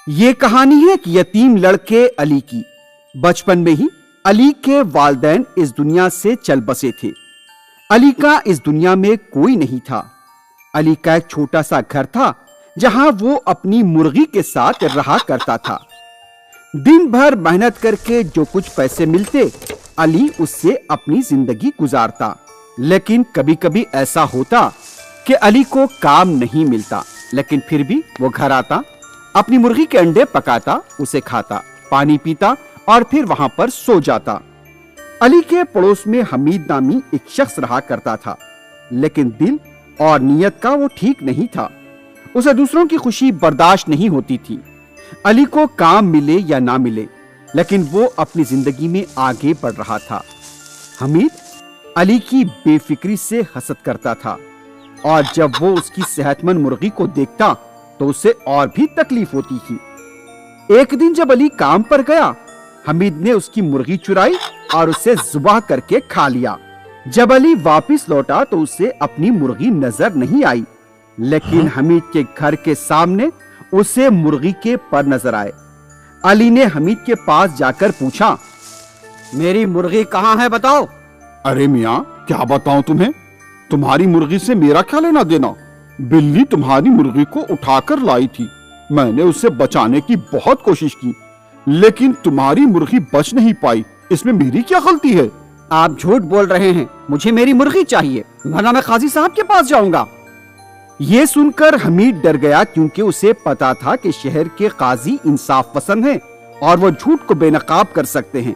یہ کہانی ہے کہ یتیم لڑکے علی کی۔ بچپن میں ہی علی کے والدین اس دنیا سے چل بسے تھے۔ علی کا اس دنیا میں کوئی نہیں تھا۔ علی کا ایک چھوٹا سا گھر تھا جہاں وہ اپنی مرغی کے ساتھ رہا کرتا تھا۔ دن بھر محنت کر کے جو کچھ پیسے ملتے علی اس سے اپنی زندگی گزارتا، لیکن کبھی کبھی ایسا ہوتا کہ علی کو کام نہیں ملتا، لیکن پھر بھی وہ گھر آتا، اپنی مرغی کے انڈے پکاتا، اسے کھاتا، پانی پیتا اور پھر وہاں پر سو جاتا۔ علی کے پڑوس میں حمید نامی ایک شخص رہا کرتا تھا، لیکن دل اور نیت کا وہ ٹھیک نہیں تھا۔ اسے دوسروں کی خوشی برداشت نہیں ہوتی تھی۔ علی کو کام ملے یا نہ ملے، لیکن وہ اپنی زندگی میں آگے بڑھ رہا تھا۔ حمید علی کی بے فکری سے حسد کرتا تھا، اور جب وہ اس کی صحت مند مرغی کو دیکھتا تو اسے اور بھی تکلیف ہوتی تھی۔ ایک دن جب علی کام پر گیا، حمید نے اس کی مرغی چرائی اور اسے ذبح کر کے کھا لیا۔ جب علی واپس لوٹا تو اسے اپنی مرغی نظر نہیں آئی، لیکن حمید کے گھر کے سامنے اسے مرغی کے پر نظر آئے۔ علی نے حمید کے پاس جا کر پوچھا، میری مرغی کہاں ہے بتاؤ؟ ارے میاں، کیا بتاؤں تمہیں؟ تمہاری مرغی سے میرا کیا لینا دینا؟ بلی تمہاری مرغی کو اٹھا کر لائی تھی، میں نے اسے بچانے کی بہت کوشش کی، لیکن تمہاری مرغی بچ نہیں پائی، اس میں میری کیا غلطی ہے؟ آپ جھوٹ بول رہے ہیں، مجھے میری مرغی چاہیے، ورنہ میں قاضی صاحب کے پاس جاؤں گا۔ یہ سن کر حمید ڈر گیا، کیونکہ اسے پتا تھا کہ شہر کے قاضی انصاف پسند ہیں اور وہ جھوٹ کو بے نقاب کر سکتے ہیں۔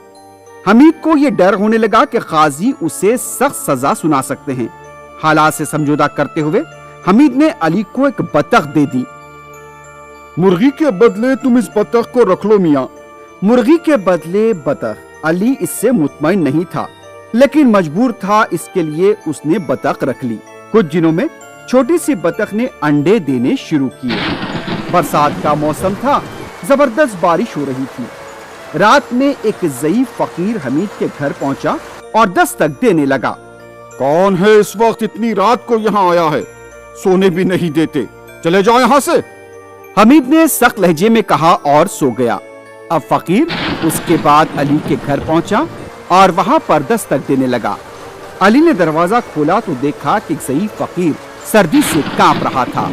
حمید کو یہ ڈر ہونے لگا کہ قاضی اسے سخت سزا سنا سکتے ہیں۔ حالات سے سمجھوتا کرتے ہوئے حمید نے علی کو ایک بطخ دے دی۔ مرغی کے بدلے تم اس بطخ کو رکھ لو میاں۔ مرغی کے بدلے بطخ؟ علی اس سے مطمئن نہیں تھا، لیکن مجبور تھا، اس کے لیے اس نے بطخ رکھ لی۔ کچھ دنوں میں چھوٹی سی بطخ نے انڈے دینے شروع کیے۔ برسات کا موسم تھا، زبردست بارش ہو رہی تھی۔ رات میں ایک ضعیف فقیر حمید کے گھر پہنچا اور دستک دینے لگا۔ کون ہے اس وقت اتنی رات کو یہاں آیا ہے؟ سونے بھی نہیں دیتے، چلے جاؤ یہاں سے۔ حمید نے سخت لہجے میں کہا اور سو گیا۔ اب فقیر اس کے بعد علی کے گھر پہنچا اور وہاں پر دستک دینے لگا۔ علی نے دروازہ کھولا تو دیکھا کہ ایک ضعیف فقیر سردی سے کانپ رہا تھا۔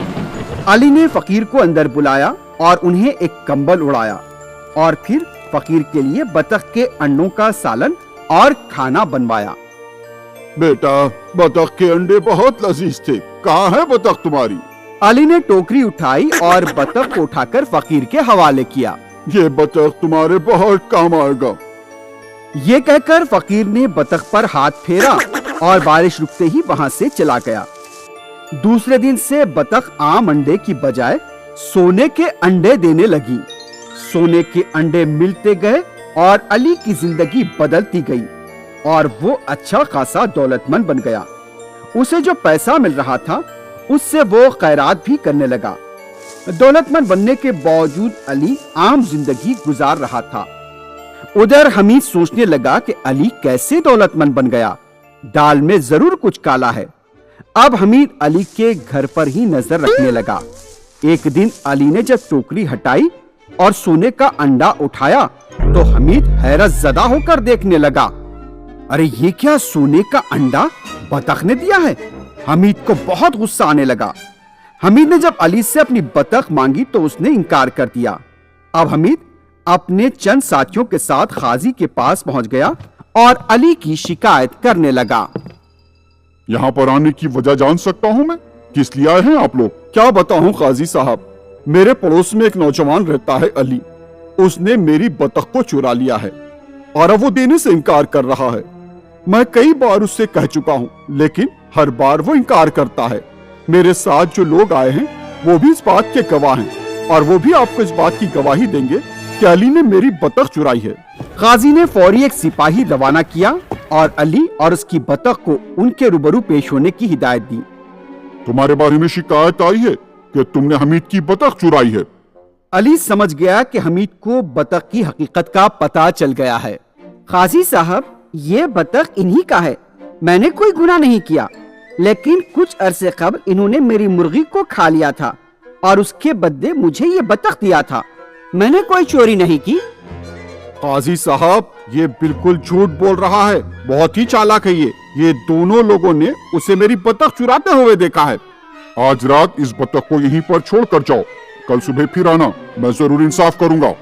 علی نے فقیر کو اندر بلایا اور انہیں ایک کمبل اڑایا، اور پھر فقیر کے لیے بطخ کے انڈوں کا سالن اور کھانا بنوایا۔ بیٹا، بطخ کے انڈے بہت لذیذ تھے، کہاں ہے بطخ تمہاری؟ علی نے ٹوکری اٹھائی اور بطخ کو اٹھا کر فقیر کے حوالے کیا۔ یہ بطخ تمہارے بہت کام آئے گا۔ یہ کہہ کر فقیر نے بطخ پر ہاتھ پھیرا اور بارش رکتے ہی وہاں سے چلا گیا۔ دوسرے دن سے بطخ عام انڈے کی بجائے سونے کے انڈے دینے لگی۔ سونے کے انڈے ملتے گئے اور علی کی زندگی بدلتی گئی، اور وہ اچھا خاصا دولت مند بن گیا۔ اسے جو پیسہ مل رہا تھا اس سے وہ خیرات بھی کرنے لگا۔ دولت مند بننے کے باوجود علی عام زندگی گزار رہا تھا۔ ادھر حمید سوچنے لگا کہ علی کیسے دولت مند بن گیا، دال میں ضرور کچھ کالا ہے۔ اب حمید علی کے گھر پر ہی نظر رکھنے لگا۔ ایک دن علی نے جب ٹوکری ہٹائی اور سونے کا انڈا اٹھایا تو حمید حیرت زدہ ہو کر دیکھنے لگا۔ ارے یہ کیا، سونے کا انڈا بطخ نے دیا ہے؟ حمید کو بہت غصہ آنے لگا۔ حمید نے جب علی سے اپنی بطخ مانگی تو اس نے انکار کر دیا۔ اب حمید اپنے چند ساتھیوں کے ساتھ قاضی کے پاس پہنچ گیا اور علی کی شکایت کرنے لگا۔ یہاں پر آنے کی وجہ جان سکتا ہوں میں؟ کس لیے آئے ہیں آپ لوگ؟ کیا بتاؤں قاضی صاحب، میرے پڑوس میں ایک نوجوان رہتا ہے علی، اس نے میری بطخ کو چرا لیا ہے اور اب وہ دینے سے انکار کر رہا ہے۔ میں کئی بار اس سے کہہ چکا ہوں، لیکن ہر بار وہ انکار کرتا ہے۔ میرے ساتھ جو لوگ آئے ہیں وہ بھی اس بات کے گواہ ہیں، اور وہ بھی آپ کو اس بات کی گواہی دیں گے کہ علی نے میری بطخ چرائی ہے۔ قاضی نے فوری ایک سپاہی روانہ کیا اور علی اور اس کی بطخ کو ان کے روبرو پیش ہونے کی ہدایت دی۔ تمہارے بارے میں شکایت آئی ہے کہ تم نے حمید کی بطخ چرائی ہے۔ علی سمجھ گیا کہ حمید کو بطخ کی حقیقت کا پتہ چل گیا ہے۔ قاضی صاحب، یہ بطخ انہی کا ہے، میں نے کوئی گناہ نہیں کیا، لیکن کچھ عرصے قبل انہوں نے میری مرغی کو کھا لیا تھا اور اس کے بدلے مجھے یہ بطخ دیا تھا۔ میں نے کوئی چوری نہیں کی۔ قاضی صاحب یہ بالکل جھوٹ بول رہا ہے، بہت ہی چالاک ہے یہ دونوں لوگوں نے اسے میری بطخ چراتے ہوئے دیکھا ہے۔ آج رات اس بطخ کو یہیں پر چھوڑ کر جاؤ، کل صبح پھر آنا، میں ضرور انصاف کروں گا۔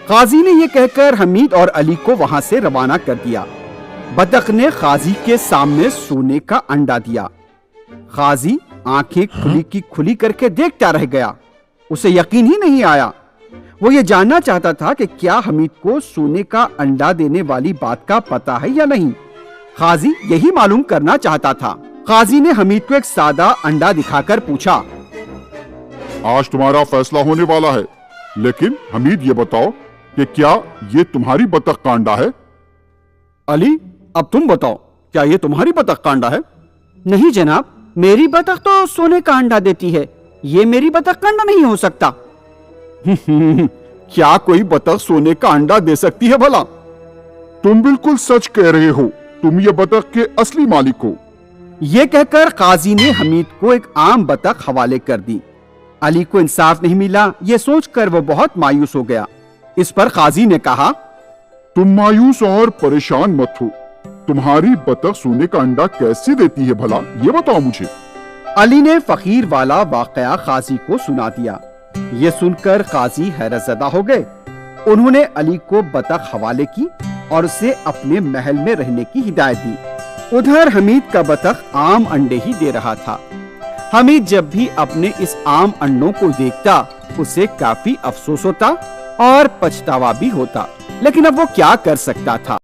قاضی نے یہ کہہ کر حمید اور علی کو وہاں سے روانہ کر دیا۔ بطخ نے قاضی کے سامنے سونے کا انڈا دیا۔ قاضی آنکھیں کھلی کی کھلی کر کے دیکھتا رہ گیا، اسے یقین ہی نہیں آیا۔ وہ یہ جاننا چاہتا تھا کہ کیا حمید کو سونے کا انڈا دینے والی بات کا پتہ ہے یا نہیں۔ قاضی یہی معلوم کرنا چاہتا تھا۔ قاضی نے حمید کو ایک سادہ انڈا دکھا کر پوچھا، آج تمہارا فیصلہ ہونے والا ہے، لیکن حمید یہ بتاؤ کہ کیا یہ تمہاری بطخ کا انڈا ہے؟ علی اب تم بتاؤ، کیا یہ تمہاری بطخ کا انڈا ہے؟ نہیں جناب، میری بطخ تو سونے کا انڈا دیتی ہے، یہ میری بطخ کا انڈا نہیں ہو سکتا۔ کیا کوئی بطخ سونے کا انڈا دے سکتی ہے بھلا؟ تم بالکل سچ کہہ رہے ہو، تم یہ بطخ کے اصلی مالک ہو۔ یہ کہہ کر قاضی نے حمید کو ایک عام بطخ حوالے کر دی۔ علی کو انصاف نہیں ملا، یہ سوچ کر وہ بہت مایوس ہو گیا۔ اس پر قاضی نے کہا، تم مایوس اور پریشان مت ہو، تمہاری بطخ سونے کا انڈا کیسے دیتی ہے بھلا، یہ بتاؤ مجھے۔ علی نے فقیر والا واقعہ قاضی کو سنا دیا۔ یہ سن کر قاضی حیرت زدہ ہو گئے۔ انہوں نے علی کو بطخ حوالے کی اور اسے اپنے محل میں رہنے کی ہدایت دی۔ ادھر حمید کا بطخ عام انڈے ہی دے رہا تھا۔ حمید جب بھی اپنے اس عام انڈوں کو دیکھتا اسے کافی افسوس ہوتا اور پچھتاوا بھی ہوتا، لیکن اب وہ کیا کر سکتا تھا۔